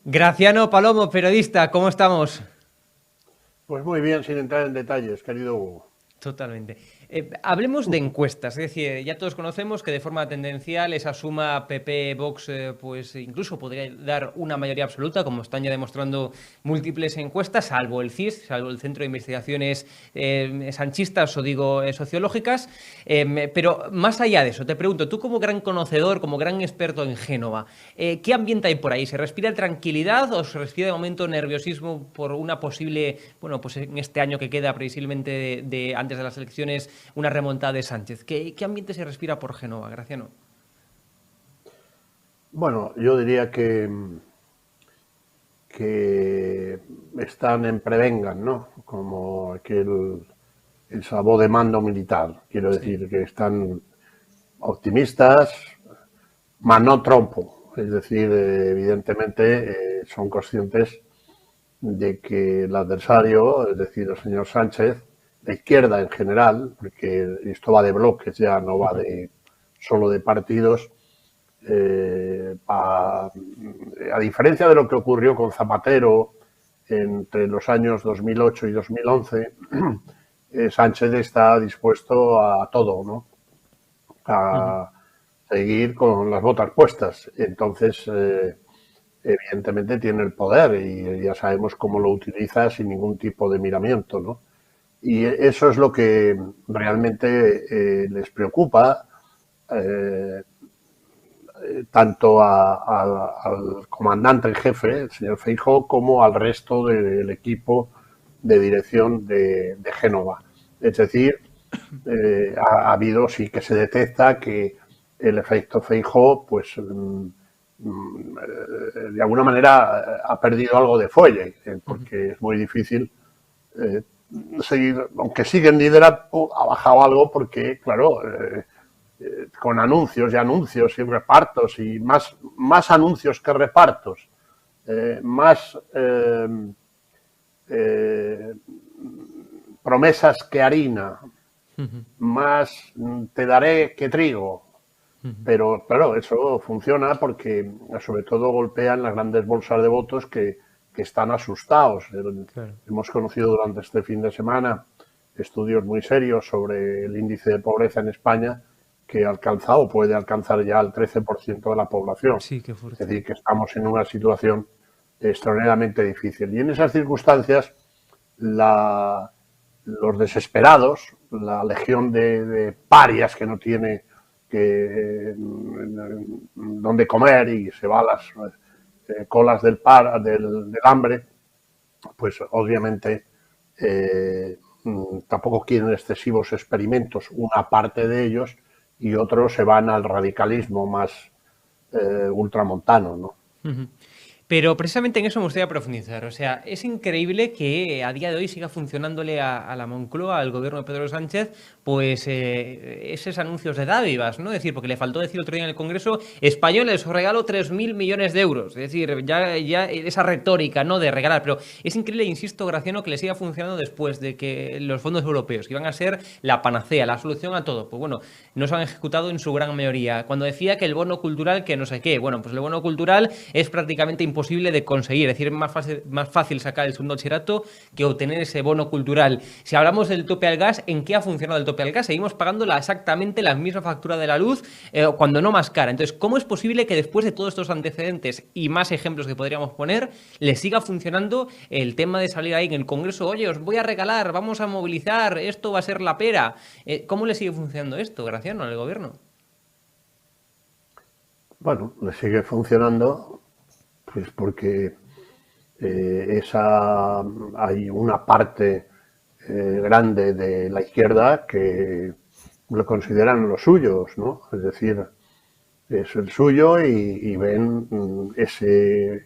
Graciano Palomo, periodista, ¿cómo estamos? Pues muy bien, sin entrar en detalles, querido Hugo. Totalmente. Hablemos de encuestas, es decir, ya todos conocemos que de forma tendencial esa suma PP-Vox pues incluso podría dar una mayoría absoluta, como están ya demostrando múltiples encuestas, salvo el CIS, salvo el Centro de Investigaciones Sanchistas o digo sociológicas. Pero más allá de eso, te pregunto, tú como gran conocedor, como gran experto en Génova, ¿qué ambiente hay por ahí? ¿Se respira tranquilidad o se respira de momento nerviosismo por una posible, bueno, pues en este año que queda previsiblemente antes de las elecciones, una remontada de Sánchez? ¿Qué ambiente se respira por Génova, Graciano? Bueno, yo diría que están en prevengan, ¿no? Como el sabor de mando militar. Quiero Sí. decir que están optimistas, mas no trompo. Es decir, evidentemente son conscientes de que el adversario, es decir, el señor Sánchez, la izquierda en general, porque esto va de bloques ya, no va de solo de partidos, a diferencia de lo que ocurrió con Zapatero entre los años 2008 y 2011, Sánchez está dispuesto a todo, ¿no? Ujú. A seguir con las botas puestas. Entonces, evidentemente tiene el poder y ya sabemos cómo lo utiliza sin ningún tipo de miramiento, ¿no? Y eso es lo que realmente les preocupa. Eh, Tanto al comandante en jefe, el señor Feijóo, como al resto del equipo de dirección de Génova. Es decir, ha habido, sí que se detecta que el efecto Feijóo, pues de alguna manera ha perdido algo de fuelle, porque es muy difícil eh, seguir, aunque sigue en liderato, ha bajado algo porque, claro, con anuncios y anuncios y repartos y más anuncios que repartos, más eh, promesas que harina, más te daré que trigo. Pero claro, eso funciona porque sobre todo golpean las grandes bolsas de votos que están asustados. Claro. Hemos conocido durante este fin de semana estudios muy serios sobre el índice de pobreza en España que ha alcanzado, puede alcanzar ya el 13% de la población. Sí, qué Es fuerte. decir, que estamos en una situación extraordinariamente difícil. Y en esas circunstancias, la, los desesperados, la legión de parias que no tiene donde comer y se va a las colas del hambre, pues obviamente tampoco quieren excesivos experimentos, una parte de ellos, y otros se van al radicalismo más ultramontano, ¿no? Pero precisamente en eso me gustaría profundizar. O sea, es increíble que a día de hoy siga funcionándole a la Moncloa, al gobierno de Pedro Sánchez, pues esos anuncios de dádivas, ¿no? Es decir, porque le faltó decir otro día en el Congreso, españoles, os regalo 3.000 millones de euros. Es decir, ya esa retórica, ¿no? De regalar. Pero es increíble, insisto, Graciano, que le siga funcionando después de que los fondos europeos, que iban a ser la panacea, la solución a todo, pues bueno, no se han ejecutado en su gran mayoría. Cuando decía que el bono cultural, que no sé qué, bueno, pues el bono cultural es prácticamente imposible de conseguir. Es decir, es más fácil sacar el segundo bachillerato que obtener ese bono cultural. Si hablamos del tope al gas, ¿en qué ha funcionado el tope al gas? Seguimos pagando exactamente la misma factura de la luz, cuando no más cara. Entonces, ¿cómo es posible que después de todos estos antecedentes y más ejemplos que podríamos poner, le siga funcionando el tema de salir ahí en el Congreso? Oye, os voy a regalar, vamos a movilizar, esto va a ser la pera. ¿Cómo le sigue funcionando esto, Graciano, al gobierno? Bueno, le sigue funcionando, pues porque hay una parte grande de la izquierda que lo consideran los suyos, ¿no? Es decir, es el suyo y ven ese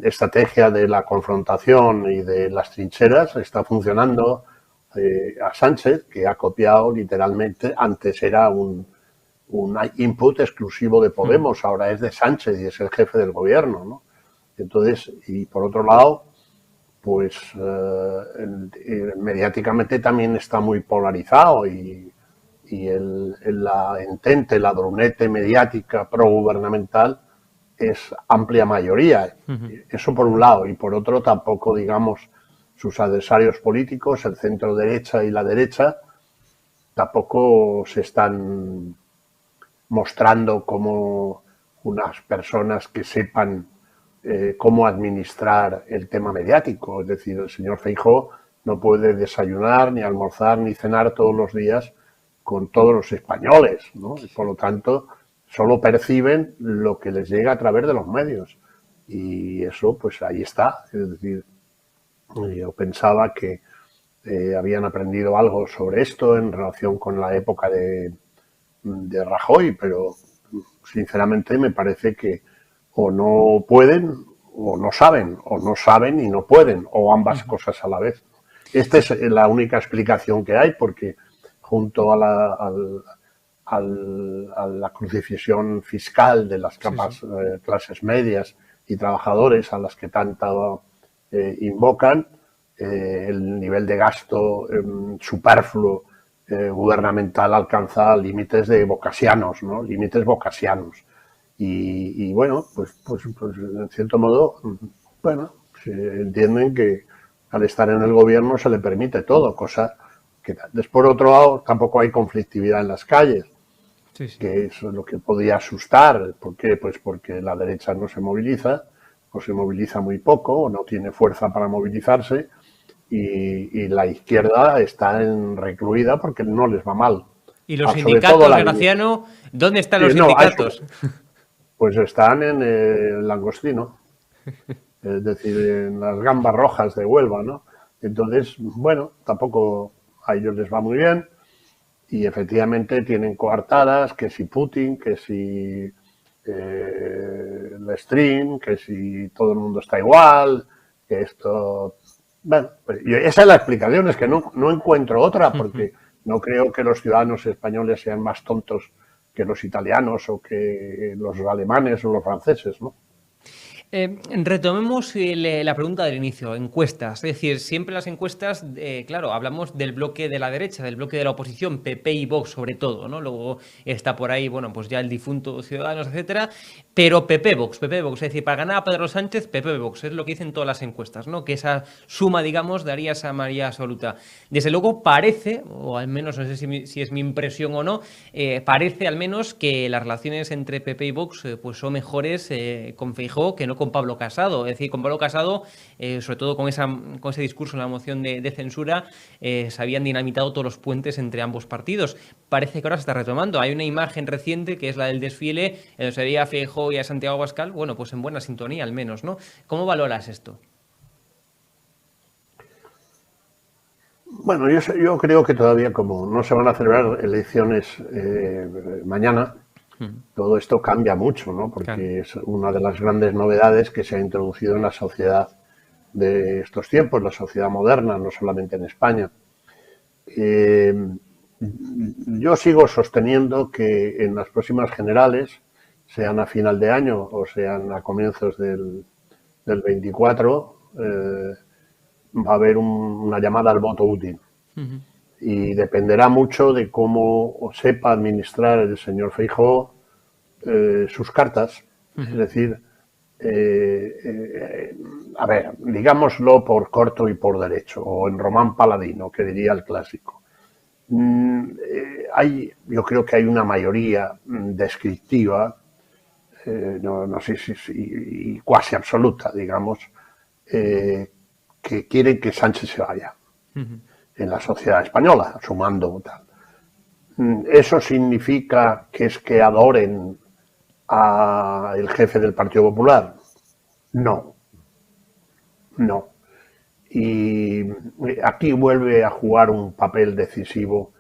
estrategia de la confrontación y de las trincheras está funcionando a Sánchez, que ha copiado literalmente, antes era un input exclusivo de Podemos, ahora es de Sánchez y es el jefe del gobierno, ¿no? Entonces, y por otro lado, pues mediáticamente también está muy polarizado y la entente, la brunete mediática pro-gubernamental es amplia mayoría. Eso por un lado. Y por otro, tampoco, digamos, sus adversarios políticos, el centro derecha y la derecha, tampoco se están mostrando como unas personas que sepan cómo administrar el tema mediático. Es decir, el señor Feijóo no puede desayunar, ni almorzar, ni cenar todos los días con todos los españoles, ¿no? Y por lo tanto, solo perciben lo que les llega a través de los medios. Y eso, pues ahí está. Es decir, yo pensaba que habían aprendido algo sobre esto en relación con la época de Rajoy, pero sinceramente me parece que o no pueden o no saben y no pueden, o ambas cosas a la vez. Esta es la única explicación que hay, porque junto a la crucifixión fiscal de las clases medias y trabajadores a las que tanto invocan, el nivel de gasto superfluo gubernamental alcanza límites de bocasianos, ¿no? Límites bocasianos. Y bueno, pues en cierto modo, bueno, se entienden que al estar en el gobierno se le permite todo, cosa que después, por otro lado, tampoco hay conflictividad en las calles, que eso es lo que podía asustar. ¿Por qué? Pues porque la derecha no se moviliza, o se moviliza muy poco, o no tiene fuerza para movilizarse, y la izquierda está recluida porque no les va mal. ¿Y los sindicatos, Graciano? ¿Dónde están los sindicatos? Pues están en el langostino, es decir, en las gambas rojas de Huelva, ¿no? Entonces, bueno, tampoco a ellos les va muy bien, y efectivamente tienen coartadas, que si Putin, que si el stream, que si todo el mundo está igual, que esto... Bueno, pues esa es la explicación, es que no encuentro otra, porque no creo que los ciudadanos españoles sean más tontos que los italianos o que los alemanes o los franceses, ¿no? Retomemos la pregunta del inicio, encuestas. Es decir, siempre las encuestas, claro, hablamos del bloque de la derecha, del bloque de la oposición, PP y Vox sobre todo, ¿no? Luego está por ahí, bueno, pues ya el difunto Ciudadanos, etcétera, pero PP-Vox, es decir, para ganar a Pedro Sánchez, PP-Vox, es lo que dicen todas las encuestas, ¿no? Que esa suma, digamos, daría esa mayoría absoluta. Desde luego parece, o al menos no sé si es mi impresión o no, parece al menos que las relaciones entre PP y Vox pues son mejores con Feijóo que no con Pablo Casado. Es decir, con Pablo Casado, sobre todo con ese discurso en la moción de censura, se habían dinamitado todos los puentes entre ambos partidos. Parece que ahora se está retomando. Hay una imagen reciente que es la del desfile, donde se veía a Feijóo y a Santiago Abascal, bueno, pues en buena sintonía al menos, ¿no? ¿Cómo valoras esto? Bueno, yo creo que todavía, como no se van a celebrar elecciones mañana, todo esto cambia mucho, ¿no? Porque es una de las grandes novedades que se ha introducido en la sociedad de estos tiempos, la sociedad moderna, no solamente en España. Yo sigo sosteniendo que en las próximas generales, sean a final de año o sean a comienzos del 24, va a haber una llamada al voto útil. Y dependerá mucho de cómo sepa administrar el señor Feijóo sus cartas. Es decir, a ver, digámoslo por corto y por derecho, o en Román Paladino, que diría el clásico. Yo creo que hay una mayoría descriptiva, no sé si cuasi absoluta, digamos, que quieren que Sánchez se vaya en la sociedad española, sumando tal. ¿Eso significa que es que adoren al jefe del Partido Popular? No. Y aquí vuelve a jugar un papel decisivo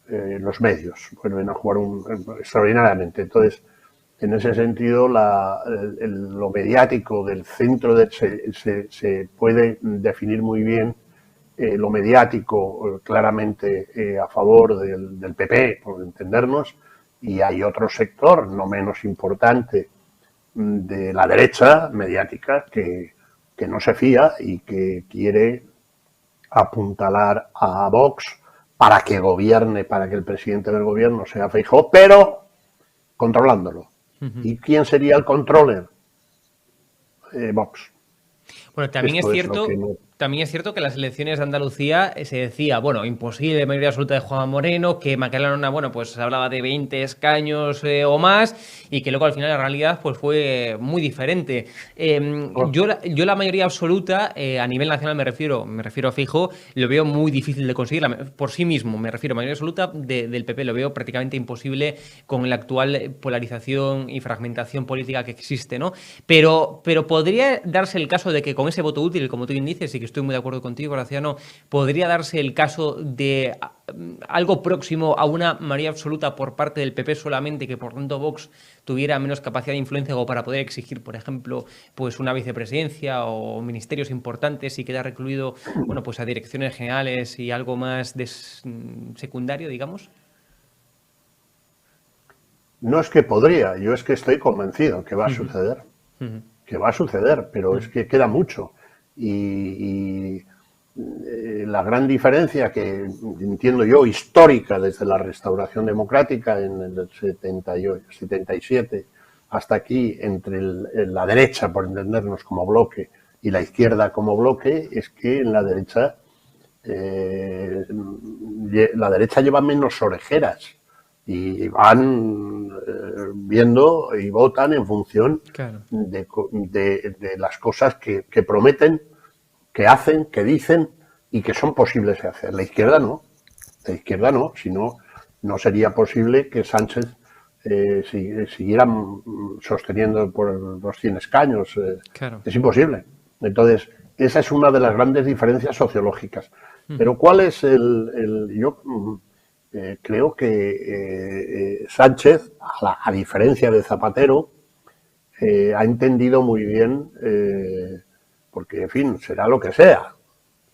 los medios, vuelven a jugar extraordinariamente. Entonces, en ese sentido, lo mediático del centro se puede definir muy bien. Lo mediático claramente a favor del PP, por entendernos, y hay otro sector no menos importante de la derecha mediática que no se fía y que quiere apuntalar a Vox para que gobierne, para que el presidente del gobierno sea Feijóo, pero controlándolo. ¿Y quién sería el controller? Vox. Bueno, también es Esto es lo cierto, que no. también es cierto que las elecciones de Andalucía se decía, bueno, imposible mayoría absoluta de Juan Moreno, que Macarena, bueno, pues se hablaba de 20 escaños o más, y que luego al final la realidad pues fue muy diferente. Yo la mayoría absoluta, a nivel nacional me refiero a Feijóo, lo veo muy difícil de conseguir por sí mismo, me refiero a mayoría absoluta del PP, lo veo prácticamente imposible con la actual polarización y fragmentación política que existe, ¿no? Pero podría darse el caso de que con ese voto útil, como tú bien dices, y que estoy muy de acuerdo contigo, Graciano, podría darse el caso de algo próximo a una mayoría absoluta por parte del PP solamente, que por tanto Vox tuviera menos capacidad de influencia como para poder exigir, por ejemplo, pues una vicepresidencia o ministerios importantes y quedar recluido, bueno, pues a direcciones generales y algo más secundario, digamos. No es que podría, yo es que estoy convencido que va a suceder. Que va a suceder, pero es que queda mucho. Y la gran diferencia que entiendo yo, histórica desde la restauración democrática en el 78, 77 hasta aquí, entre la derecha, por entendernos como bloque, y la izquierda como bloque, es que en la derecha lleva menos orejeras y van viendo y votan en función Claro. de las cosas que prometen, que hacen, que dicen y que son posibles de hacer. La izquierda no, si no, no sería posible que Sánchez siguiera sosteniendo por los 100 escaños. Claro. Es imposible. Entonces, esa es una de las grandes diferencias sociológicas. Pero ¿cuál es yo creo que Sánchez, a diferencia de Zapatero, ha entendido muy bien, porque, en fin, será lo que sea,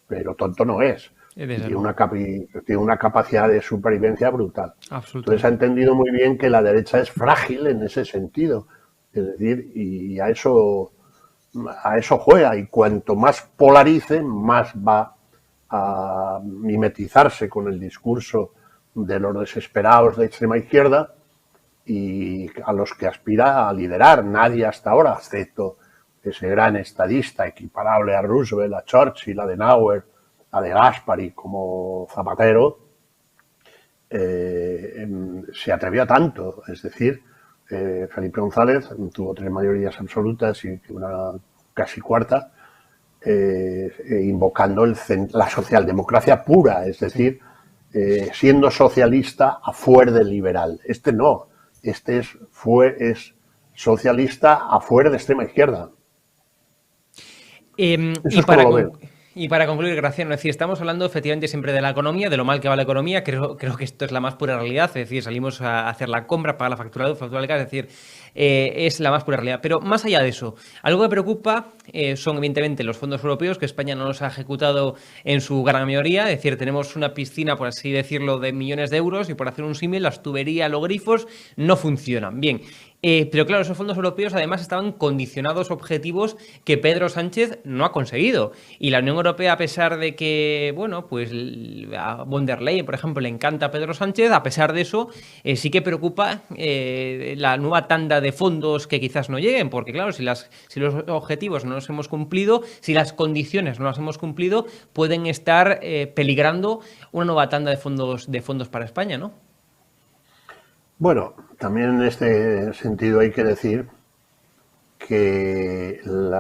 pero tonto no es. Tiene una capacidad de supervivencia brutal. Entonces ha entendido muy bien que la derecha es frágil en ese sentido. Es decir, y a eso juega. Y cuanto más polarice, más va a mimetizarse con el discurso de los desesperados de extrema izquierda y a los que aspira a liderar. Nadie hasta ahora, excepto ese gran estadista equiparable a Roosevelt, a Churchill, a Adenauer, a De Gasperi como Zapatero, se atrevió a tanto. Es decir, Felipe González tuvo 3 mayorías absolutas y una casi cuarta, invocando la socialdemocracia pura, es decir, siendo socialista a fuer de liberal. Este no, este es socialista a fuer de extrema izquierda. Y para concluir, Graciano, es decir, estamos hablando efectivamente siempre de la economía, de lo mal que va la economía, creo que esto es la más pura realidad, es decir, salimos a hacer la compra, pagar la factura de luz, factura del gas, es decir, es la más pura realidad. Pero más allá de eso, algo que preocupa son evidentemente los fondos europeos, que España no los ha ejecutado en su gran mayoría, es decir, tenemos una piscina, por así decirlo, de millones de euros y por hacer un símil, las tuberías, los grifos no funcionan. Bien. Pero claro, esos fondos europeos además estaban condicionados objetivos que Pedro Sánchez no ha conseguido. Y la Unión Europea, a pesar de que, bueno, pues a von der Leyen, por ejemplo, le encanta a Pedro Sánchez, a pesar de eso, sí que preocupa la nueva tanda de fondos que quizás no lleguen, porque claro, si los objetivos no los hemos cumplido, si las condiciones no las hemos cumplido, pueden estar peligrando una nueva tanda de fondos para España, ¿no? Bueno, también en este sentido hay que decir que el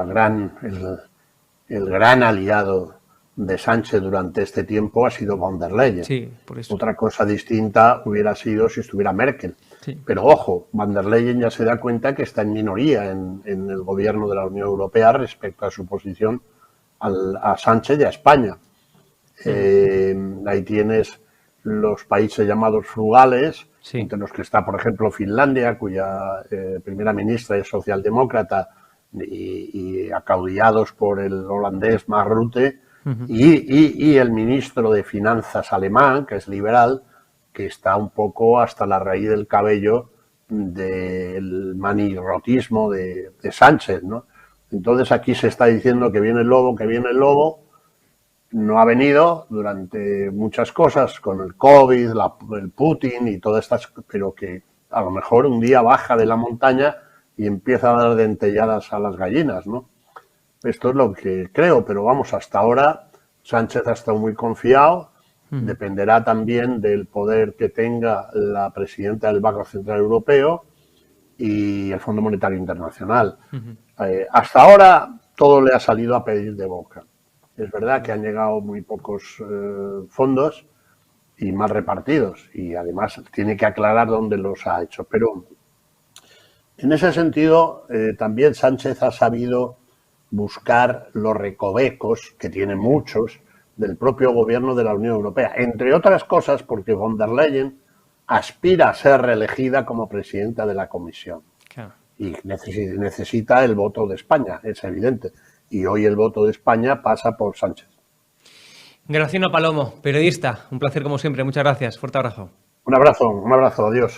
gran aliado de Sánchez durante este tiempo ha sido von der Leyen. Sí, por eso. Otra cosa distinta hubiera sido si estuviera Merkel. Sí. Pero ojo, von der Leyen ya se da cuenta que está en minoría en el gobierno de la Unión Europea respecto a su posición a Sánchez y a España. Sí. Ahí tienes los países llamados frugales, sí, entre los que está, por ejemplo, Finlandia, cuya primera ministra es socialdemócrata y acaudillados por el holandés Mark Rutte, y el ministro de Finanzas alemán, que es liberal, que está un poco hasta la raíz del cabello del manirrotismo de Sánchez, ¿no? Entonces aquí se está diciendo que viene el lobo, no ha venido durante muchas cosas, con el COVID, el Putin y todas estas, pero que a lo mejor un día baja de la montaña y empieza a dar dentelladas a las gallinas, ¿no? Esto es lo que creo, pero vamos, hasta ahora Sánchez ha estado muy confiado. Dependerá también del poder que tenga la presidenta del Banco Central Europeo y el Fondo Monetario Internacional. Hasta ahora todo le ha salido a pedir de boca. Es verdad que han llegado muy pocos fondos y mal repartidos, y además tiene que aclarar dónde los ha hecho. Pero en ese sentido también Sánchez ha sabido buscar los recovecos, que tiene muchos, del propio gobierno de la Unión Europea, entre otras cosas porque von der Leyen aspira a ser reelegida como presidenta de la Comisión. Claro. Y necesita el voto de España, es evidente. Y hoy el voto de España pasa por Sánchez. Graciano Palomo, periodista, un placer como siempre, muchas gracias, fuerte abrazo. Un abrazo, adiós.